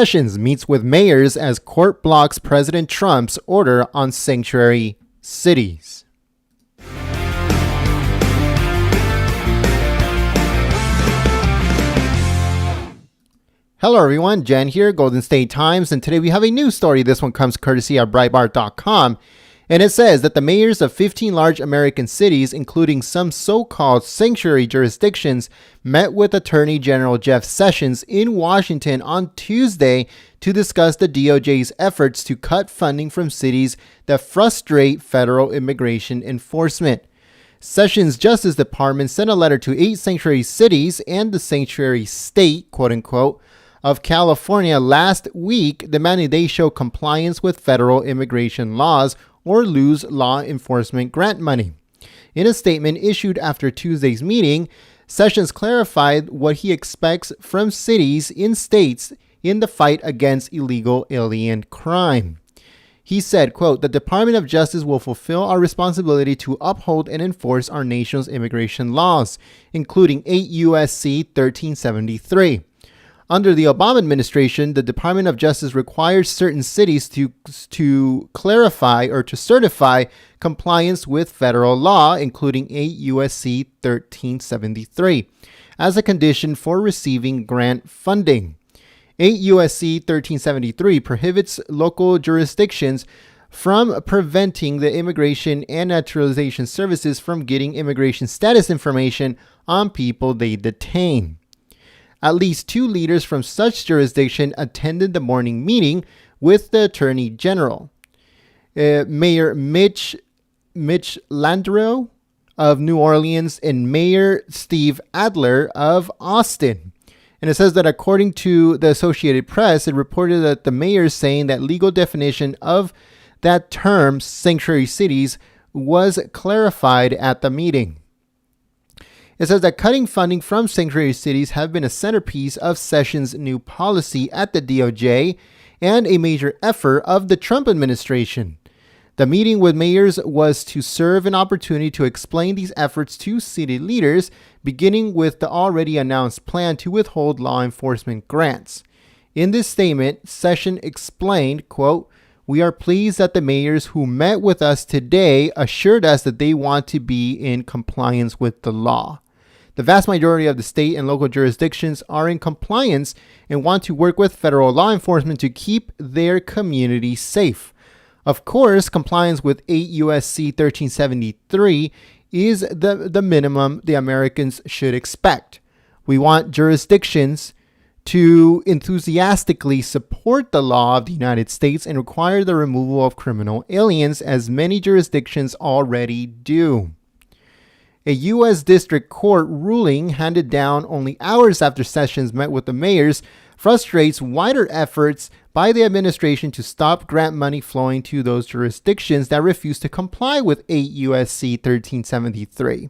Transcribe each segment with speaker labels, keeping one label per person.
Speaker 1: Sessions meets with mayors as court blocks President Trump's order on sanctuary cities. Hello everyone, Jen here, Golden State Times, and today we have a news story. This one comes courtesy of Breitbart.com, and it says that the mayors of 15 large American cities, including some so-called sanctuary jurisdictions, met with Attorney General Jeff Sessions in Washington on Tuesday to discuss the DOJ's efforts to cut funding from cities that frustrate federal immigration enforcement. Sessions' Justice Department sent a letter to 8 sanctuary cities and the sanctuary state, quote-unquote, of California last week, demanding they show compliance with federal immigration laws or lose law enforcement grant money. In a statement issued after Tuesday's meeting, Sessions clarified what he expects from cities in states in the fight against illegal alien crime. He said, quote, "The Department of Justice will fulfill our responsibility to uphold and enforce our nation's immigration laws, including 8 U.S.C. 1373. Under the Obama administration, the Department of Justice requires certain cities to clarify or to certify compliance with federal law, including 8 U.S.C. 1373, as a condition for receiving grant funding. 8 U.S.C. 1373 prohibits local jurisdictions from preventing the Immigration and Naturalization Services from getting immigration status information on people they detain. At least 2 leaders from such jurisdiction attended the morning meeting with the Attorney General. Mayor Mitch Landrieu of New Orleans and Mayor Steve Adler of Austin. And it says that according to the Associated Press, it reported that the mayors saying that legal definition of that term, sanctuary cities, was clarified at the meeting. It says that cutting funding from sanctuary cities have been a centerpiece of Sessions' new policy at the DOJ and a major effort of the Trump administration. The meeting with mayors was to serve an opportunity to explain these efforts to city leaders, beginning with the already announced plan to withhold law enforcement grants. In this statement, Sessions explained, quote, "We are pleased that the mayors who met with us today assured us that they want to be in compliance with the law. The vast majority of the state and local jurisdictions are in compliance and want to work with federal law enforcement to keep their community safe. Of course, compliance with 8 U.S.C. 1373 is the minimum the Americans should expect. We want jurisdictions to enthusiastically support the law of the United States and require the removal of criminal aliens, as many jurisdictions already do." A U.S. District Court ruling handed down only hours after Sessions met with the mayors frustrates wider efforts by the administration to stop grant money flowing to those jurisdictions that refuse to comply with 8 U.S.C. 1373.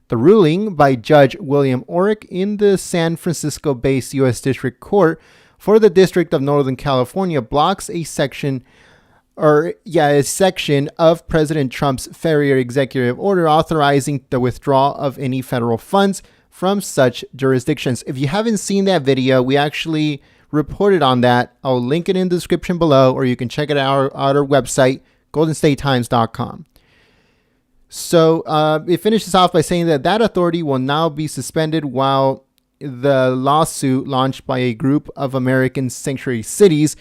Speaker 1: The ruling by Judge William Orrick in the San Francisco-based U.S. District Court for the District of Northern California blocks a section of President Trump's Farrier executive order authorizing the withdrawal of any federal funds from such jurisdictions. If you haven't seen that video, we actually reported on that. I'll link it in the description below, or you can check it out at our website, goldenstatetimes.com. So it finishes off by saying that authority will now be suspended while the lawsuit launched by a group of American sanctuary cities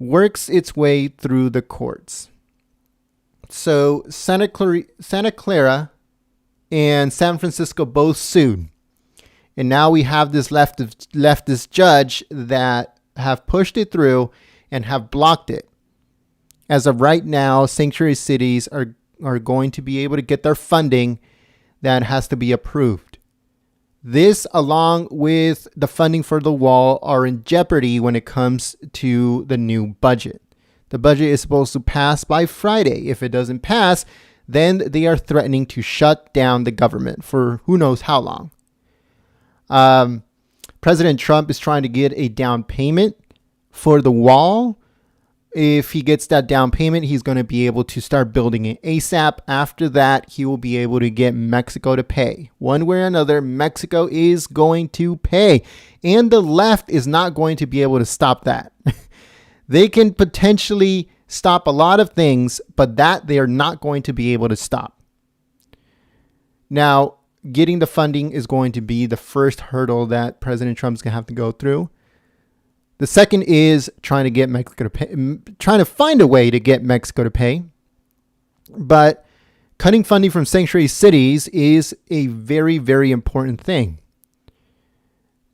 Speaker 1: works its way through the courts. So Santa Clara and San Francisco both sued. And now we have this leftist judge that have pushed it through and have blocked it. As of right now, sanctuary cities are going to be able to get their funding that has to be approved. This, along with the funding for the wall, are in jeopardy when it comes to the new budget. The budget is supposed to pass by Friday. If it doesn't pass, then they are threatening to shut down the government for who knows how long. President Trump is trying to get a down payment for the wall, if he gets that down payment, he's going to be able to start building it ASAP. After that, he will be able to get Mexico to pay. One way or another, Mexico is going to pay. And the left is not going to be able to stop that. They can potentially stop a lot of things, but that they are not going to be able to stop. Now, getting the funding is going to be the first hurdle that President Trump's going to have to go through. The second is trying to get Mexico to pay, trying to find a way to get Mexico to pay. But cutting funding from sanctuary cities is a very, very important thing.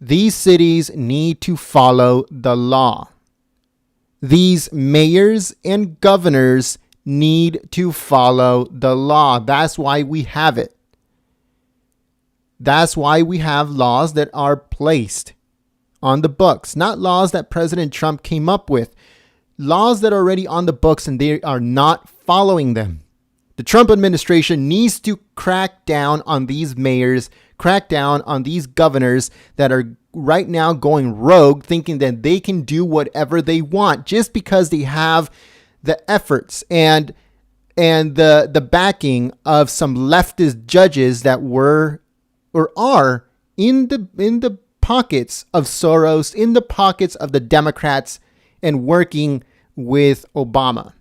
Speaker 1: These cities need to follow the law. These mayors and governors need to follow the law. That's why we have it. That's why we have laws that are placed on the books, not laws that President Trump came up with, laws that are already on the books and they are not following them. The Trump administration needs to crack down on these mayors, crack down on these governors that are right now going rogue, thinking that they can do whatever they want just because they have the efforts and the backing of some leftist judges that were or are in the pockets of Soros, in the pockets of the Democrats, and working with Obama.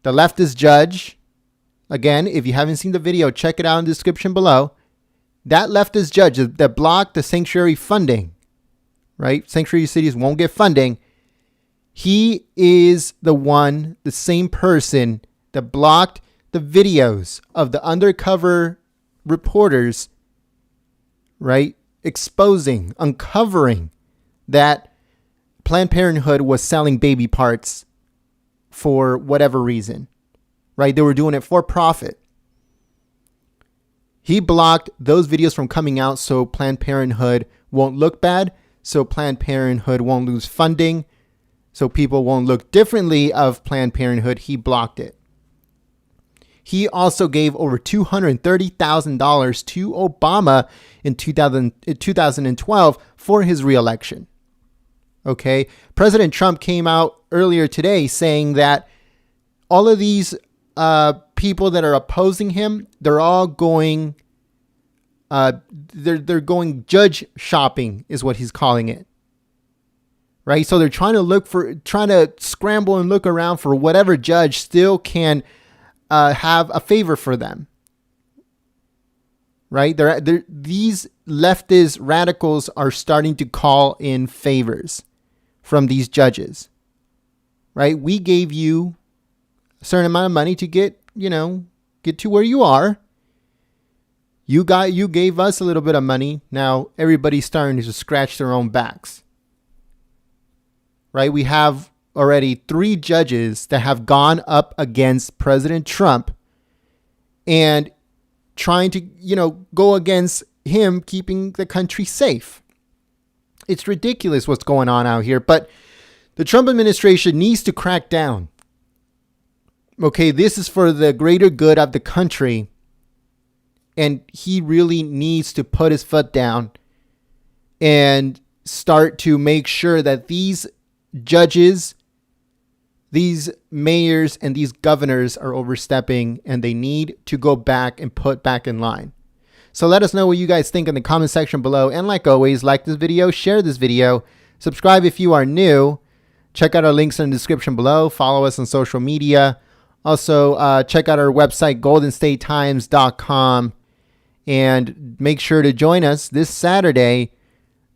Speaker 1: The leftist judge, again, if you haven't seen the video, check it out in the description below. That leftist judge that blocked the sanctuary funding, right? Sanctuary cities won't get funding. He is the same person that blocked the videos of the undercover reporters, right? Uncovering that Planned Parenthood was selling baby parts for whatever reason, right? They were doing it for profit. He blocked those videos from coming out so Planned Parenthood won't look bad, so Planned Parenthood won't lose funding, so people won't look differently of Planned Parenthood. He blocked it. He also gave over $230,000 to Obama in 2012 for his reelection. Okay. President Trump came out earlier today saying that all of these people that are opposing him, they're all going, they're going judge shopping is what he's calling it. Right. So they're trying to scramble and look around for whatever judge still can have a favor for them, right? These leftist radicals are starting to call in favors from these judges, right? We gave you a certain amount of money to get to where you are. You gave us a little bit of money. Now everybody's starting to scratch their own backs, right? We have already 3 judges that have gone up against President Trump and trying to, go against him keeping the country safe. It's ridiculous what's going on out here, but the Trump administration needs to crack down. Okay, this is for the greater good of the country, and he really needs to put his foot down and start to make sure that these judges, these mayors and these governors are overstepping and they need to go back and put back in line. So let us know what you guys think in the comment section below. And like always, like this video, share this video, subscribe if you are new, check out our links in the description below, follow us on social media. Also, check out our website, goldenstatetimes.com, and make sure to join us this Saturday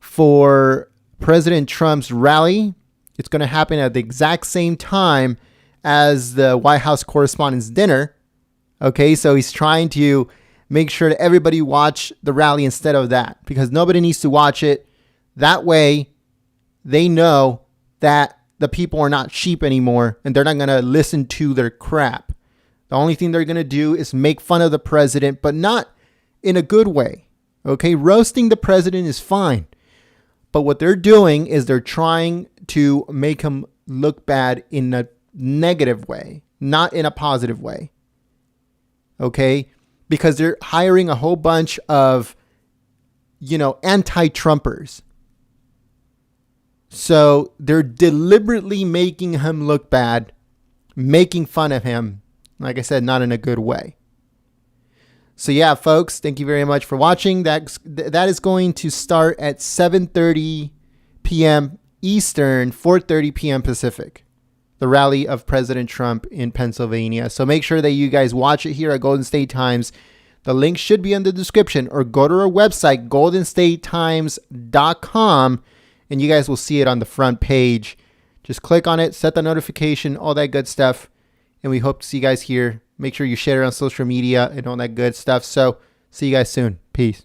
Speaker 1: for President Trump's rally. It's going to happen at the exact same time as the White House Correspondents' Dinner. Okay, so he's trying to make sure that everybody watch the rally instead of that, because nobody needs to watch it. That way, they know that the people are not sheep anymore and they're not going to listen to their crap. The only thing they're going to do is make fun of the president, but not in a good way. Okay, roasting the president is fine. But what they're doing is they're trying to make him look bad in a negative way, not in a positive way. Okay? Because they're hiring a whole bunch of, anti-Trumpers. So they're deliberately making him look bad, making fun of him. Like I said, not in a good way. So yeah, folks, thank you very much for watching. That is going to start at 7:30 p.m. Eastern, 4:30 p.m. Pacific. The rally of President Trump in Pennsylvania. So make sure that you guys watch it here at Golden State Times. The link should be in the description, or go to our website, goldenstatetimes.com, and you guys will see it on the front page. Just click on it, set the notification, all that good stuff. And we hope to see you guys here. Make sure you share it on social media and all that good stuff. So see you guys soon. Peace.